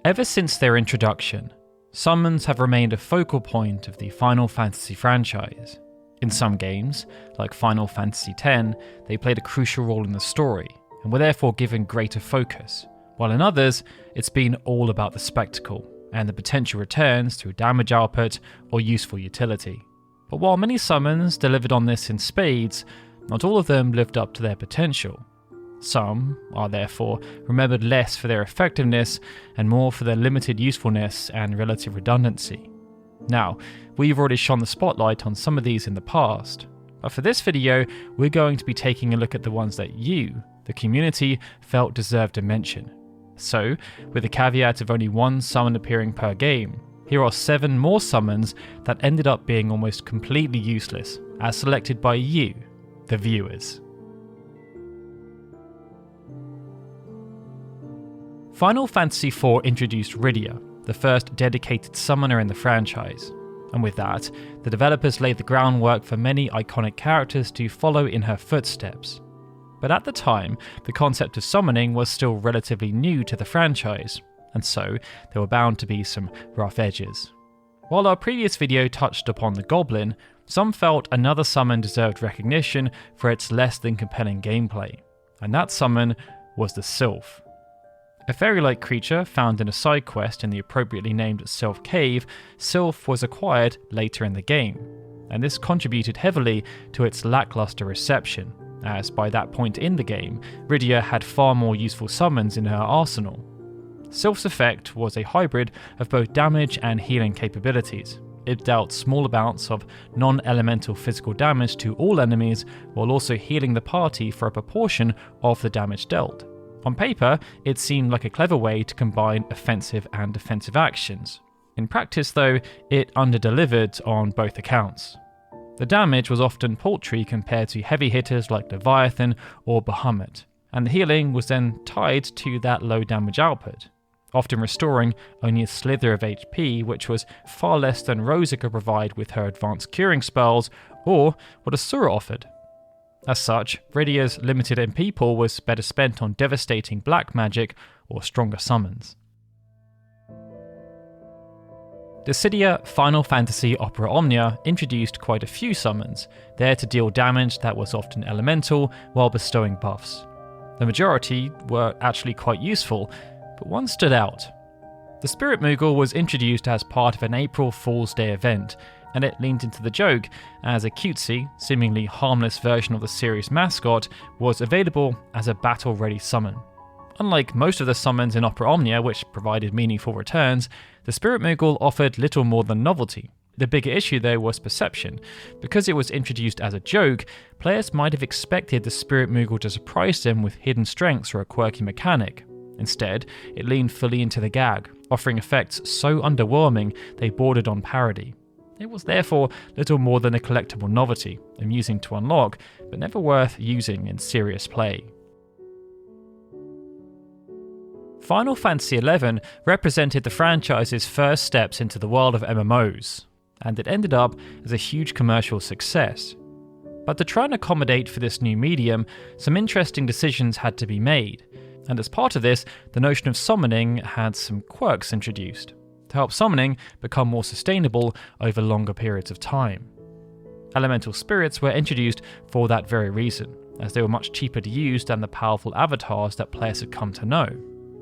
Ever since their introduction, summons have remained a focal point of the Final Fantasy franchise. In some games, like Final Fantasy X, they played a crucial role in the story, and were therefore given greater focus, while in others, it's been all about the spectacle, and the potential returns through damage output or useful utility. But while many summons delivered on this in spades, not all of them lived up to their potential. Some are therefore remembered less for their effectiveness and more for their limited usefulness and relative redundancy. Now, we've already shone the spotlight on some of these in the past, but for this video, we're going to be taking a look at the ones that you, the community, felt deserved a mention. So, with the caveat of only one summon appearing per game, here are 7 more summons that ended up being almost completely useless, as selected by you, the viewers. Final Fantasy IV introduced Rydia, the first dedicated summoner in the franchise, and with that, the developers laid the groundwork for many iconic characters to follow in her footsteps. But at the time, the concept of summoning was still relatively new to the franchise, and so there were bound to be some rough edges. While our previous video touched upon the Goblin, some felt another summon deserved recognition for its less than compelling gameplay, and that summon was the Sylph. A fairy-like creature found in a side quest in the appropriately named Sylph Cave, Sylph was acquired later in the game, and this contributed heavily to its lackluster reception, as by that point in the game, Rydia had far more useful summons in her arsenal. Sylph's effect was a hybrid of both damage and healing capabilities. It dealt small amounts of non-elemental physical damage to all enemies, while also healing the party for a proportion of the damage dealt. On paper, it seemed like a clever way to combine offensive and defensive actions. In practice though, it underdelivered on both accounts. The damage was often paltry compared to heavy hitters like Leviathan or Bahamut, and the healing was then tied to that low damage output, often restoring only a slither of HP, which was far less than Rosa could provide with her advanced curing spells or what Asura offered. As such, Rydia's limited MP pool was better spent on devastating black magic or stronger summons. Dissidia Final Fantasy Opera Omnia introduced quite a few summons, there to deal damage that was often elemental while bestowing buffs. The majority were actually quite useful, but one stood out. The Spirit Moogle was introduced as part of an April Fool's Day event, and it leaned into the joke as a cutesy, seemingly harmless version of the series mascot was available as a battle-ready summon. Unlike most of the summons in Opera Omnia, which provided meaningful returns, the Spirit Moogle offered little more than novelty. The bigger issue though was perception. Because it was introduced as a joke, players might have expected the Spirit Moogle to surprise them with hidden strengths or a quirky mechanic. Instead, it leaned fully into the gag, offering effects so underwhelming they bordered on parody. It was therefore little more than a collectible novelty, amusing to unlock, but never worth using in serious play. Final Fantasy XI represented the franchise's first steps into the world of MMOs, and it ended up as a huge commercial success. But to try and accommodate for this new medium, some interesting decisions had to be made, and as part of this, the notion of summoning had some quirks introduced, to help summoning become more sustainable over longer periods of time. Elemental spirits were introduced for that very reason, as they were much cheaper to use than the powerful avatars that players had come to know.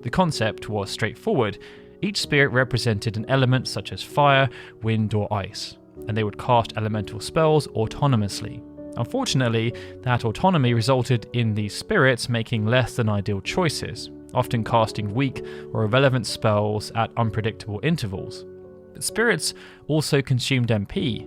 The concept was straightforward. Each spirit represented an element such as fire, wind or ice, and they would cast elemental spells autonomously. Unfortunately, that autonomy resulted in these spirits making less than ideal choices, often casting weak or irrelevant spells at unpredictable intervals. But spirits also consumed MP,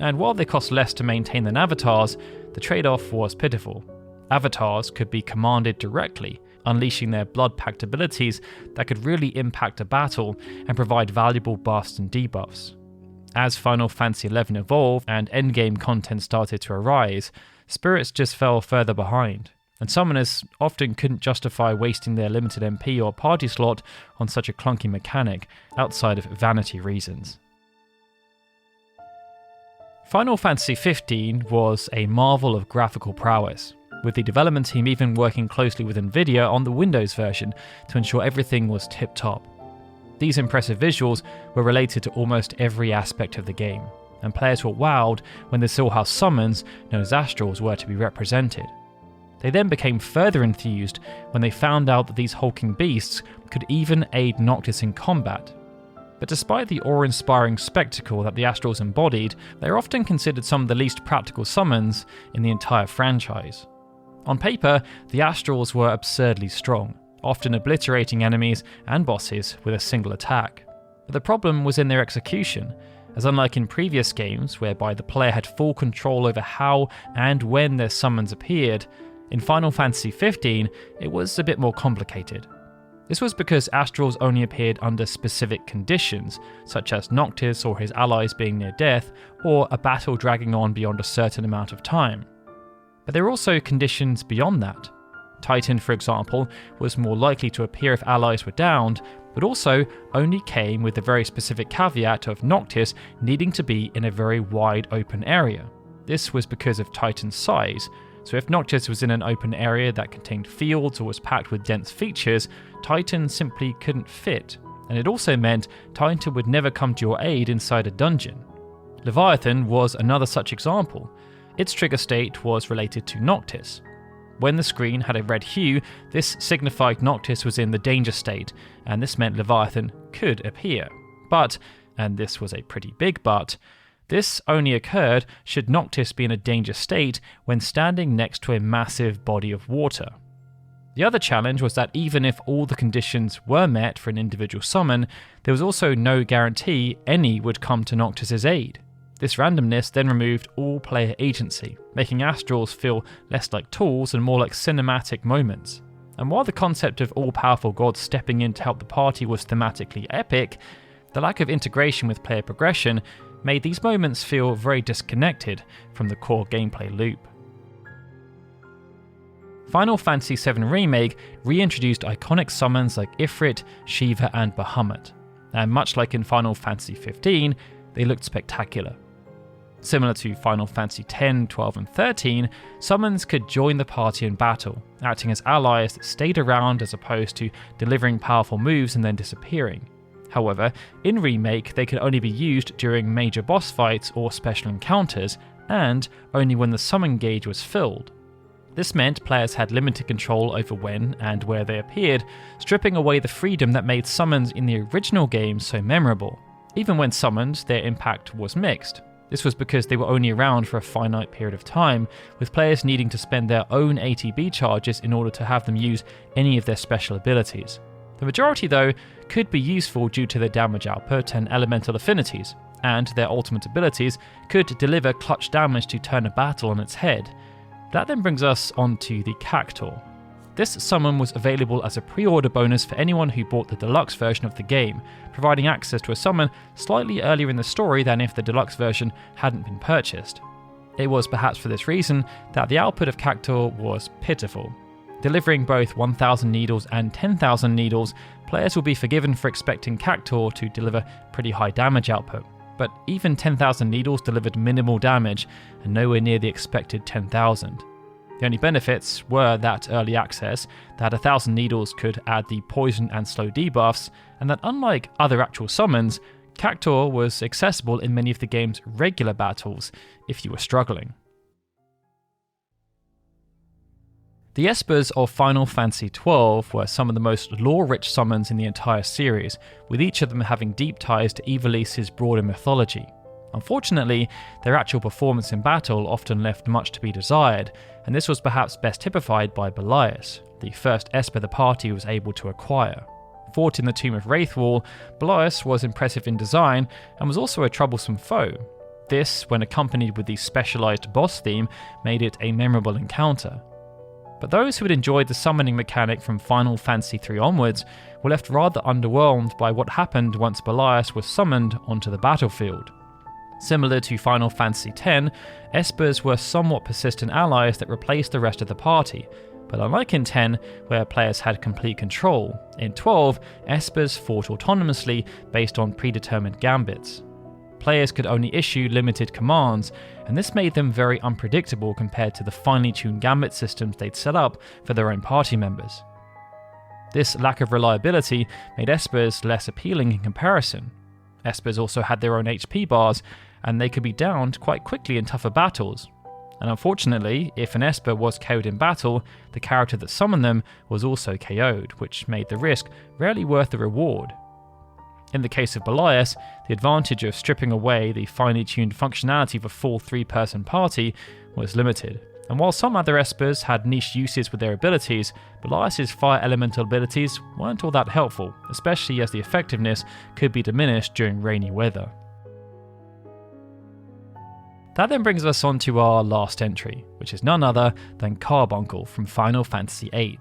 and while they cost less to maintain than avatars, the trade-off was pitiful. Avatars could be commanded directly, unleashing their blood-packed abilities that could really impact a battle and provide valuable buffs and debuffs. As Final Fantasy XI evolved and endgame content started to arise, spirits just fell further behind, and summoners often couldn't justify wasting their limited MP or party slot on such a clunky mechanic outside of vanity reasons. Final Fantasy XV was a marvel of graphical prowess, with the development team even working closely with Nvidia on the Windows version to ensure everything was tip-top. These impressive visuals were related to almost every aspect of the game, and players were wowed when the Sylph summons, known as Astrals, were to be represented. They then became further enthused when they found out that these hulking beasts could even aid Noctis in combat. But despite the awe-inspiring spectacle that the Astrals embodied, they are often considered some of the least practical summons in the entire franchise. On paper, the Astrals were absurdly strong, often obliterating enemies and bosses with a single attack. But the problem was in their execution, as unlike in previous games whereby the player had full control over how and when their summons appeared, in Final Fantasy XV it was a bit more complicated. This was because Astrals only appeared under specific conditions, such as Noctis or his allies being near death, or a battle dragging on beyond a certain amount of time. But there were also conditions beyond that. Titan, for example, was more likely to appear if allies were downed, but also only came with the very specific caveat of Noctis needing to be in a very wide open area. This was because of Titan's size, so if Noctis was in an open area that contained fields or was packed with dense features, Titan simply couldn't fit, and it also meant Titan would never come to your aid inside a dungeon. Leviathan was another such example. Its trigger state was related to Noctis. When the screen had a red hue, this signified Noctis was in the danger state, and this meant Leviathan could appear. But, and this was a pretty big but, this only occurred should Noctis be in a danger state when standing next to a massive body of water. The other challenge was that even if all the conditions were met for an individual summon, there was also no guarantee any would come to Noctis' aid. This randomness then removed all player agency, making Astrals feel less like tools and more like cinematic moments. And while the concept of all-powerful gods stepping in to help the party was thematically epic, the lack of integration with player progression made these moments feel very disconnected from the core gameplay loop. Final Fantasy VII Remake reintroduced iconic summons like Ifrit, Shiva and Bahamut, and much like in Final Fantasy XV, they looked spectacular. Similar to Final Fantasy X, XII and XIII, summons could join the party in battle, acting as allies that stayed around as opposed to delivering powerful moves and then disappearing. However, in Remake they could only be used during major boss fights or special encounters, and only when the summon gauge was filled. This meant players had limited control over when and where they appeared, stripping away the freedom that made summons in the original game so memorable. Even when summoned, their impact was mixed. This was because they were only around for a finite period of time, with players needing to spend their own ATB charges in order to have them use any of their special abilities. The majority, though, could be useful due to their damage output and elemental affinities, and their ultimate abilities could deliver clutch damage to turn a battle on its head. That then brings us onto the Cactuar. This summon was available as a pre-order bonus for anyone who bought the deluxe version of the game, providing access to a summon slightly earlier in the story than if the deluxe version hadn't been purchased. It was perhaps for this reason that the output of Cactuar was pitiful. Delivering both 1,000 needles and 10,000 needles, players will be forgiven for expecting Cactuar to deliver pretty high damage output, but even 10,000 needles delivered minimal damage and nowhere near the expected 10,000. The only benefits were that early access, that 1,000 needles could add the poison and slow debuffs, and that unlike other actual summons, Cactuar was accessible in many of the game's regular battles if you were struggling. The Espers of Final Fantasy XII were some of the most lore-rich summons in the entire series, with each of them having deep ties to Ivalice's broader mythology. Unfortunately, their actual performance in battle often left much to be desired, and this was perhaps best typified by Belias, the first Esper the party was able to acquire. Fought in the Tomb of Wraithwall, Belias was impressive in design and was also a troublesome foe. This, when accompanied with the specialised boss theme, made it a memorable encounter. But those who had enjoyed the summoning mechanic from Final Fantasy III onwards were left rather underwhelmed by what happened once Belias was summoned onto the battlefield. Similar to Final Fantasy X, Espers were somewhat persistent allies that replaced the rest of the party, but unlike in X, where players had complete control, in XII, Espers fought autonomously based on predetermined gambits. Players could only issue limited commands, and this made them very unpredictable compared to the finely tuned gambit systems they'd set up for their own party members. This lack of reliability made Espers less appealing in comparison. Espers also had their own HP bars, and they could be downed quite quickly in tougher battles. And unfortunately, if an Esper was KO'd in battle, the character that summoned them was also KO'd, which made the risk rarely worth the reward. In the case of Belias, the advantage of stripping away the finely tuned functionality of a full 3-person party was limited. And while some other Espers had niche uses with their abilities, Belias' fire elemental abilities weren't all that helpful, especially as the effectiveness could be diminished during rainy weather. That then brings us on to our last entry, which is none other than Carbuncle from Final Fantasy VIII.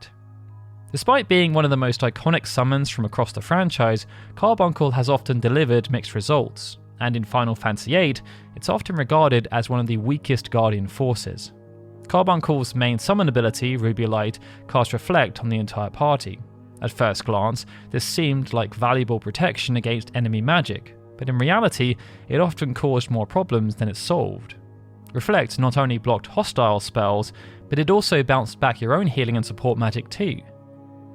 Despite being one of the most iconic summons from across the franchise, Carbuncle has often delivered mixed results, and in Final Fantasy VIII, it's often regarded as one of the weakest Guardian forces. Carbuncle's main summon ability, Ruby Light, casts Reflect on the entire party. At first glance, this seemed like valuable protection against enemy magic, but in reality, it often caused more problems than it solved. Reflect not only blocked hostile spells, but it also bounced back your own healing and support magic too.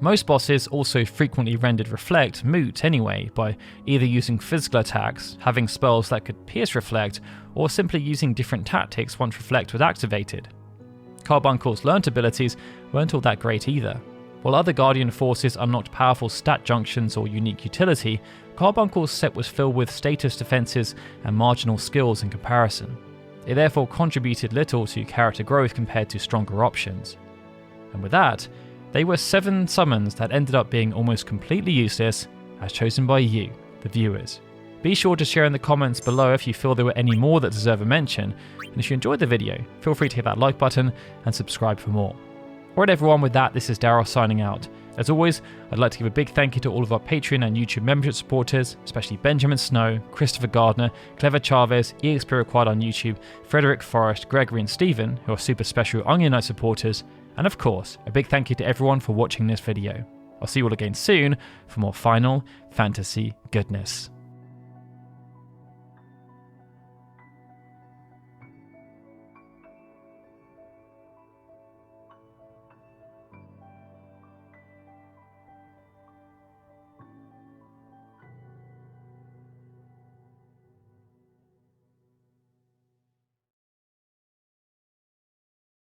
Most bosses also frequently rendered Reflect moot anyway, by either using physical attacks, having spells that could pierce Reflect, or simply using different tactics once Reflect was activated. Carbuncle's learnt abilities weren't all that great either. While other Guardian forces unlocked powerful stat junctions or unique utility, Carbuncle's set was filled with status defenses and marginal skills in comparison. It therefore contributed little to character growth compared to stronger options. And with that, they were 7 summons that ended up being almost completely useless, as chosen by you, the viewers. Be sure to share in the comments below if you feel there were any more that deserve a mention, and if you enjoyed the video, feel free to hit that like button and subscribe for more. Alright everyone, with that, this is Darryl signing out. As always, I'd like to give a big thank you to all of our Patreon and YouTube membership supporters, especially Benjamin Snow, Christopher Gardner, Clever Chavez, EXP Required on YouTube, Frederick Forrest, Gregory and Stephen, who are super special Omnia Night supporters, and of course, a big thank you to everyone for watching this video. I'll see you all again soon for more Final Fantasy goodness.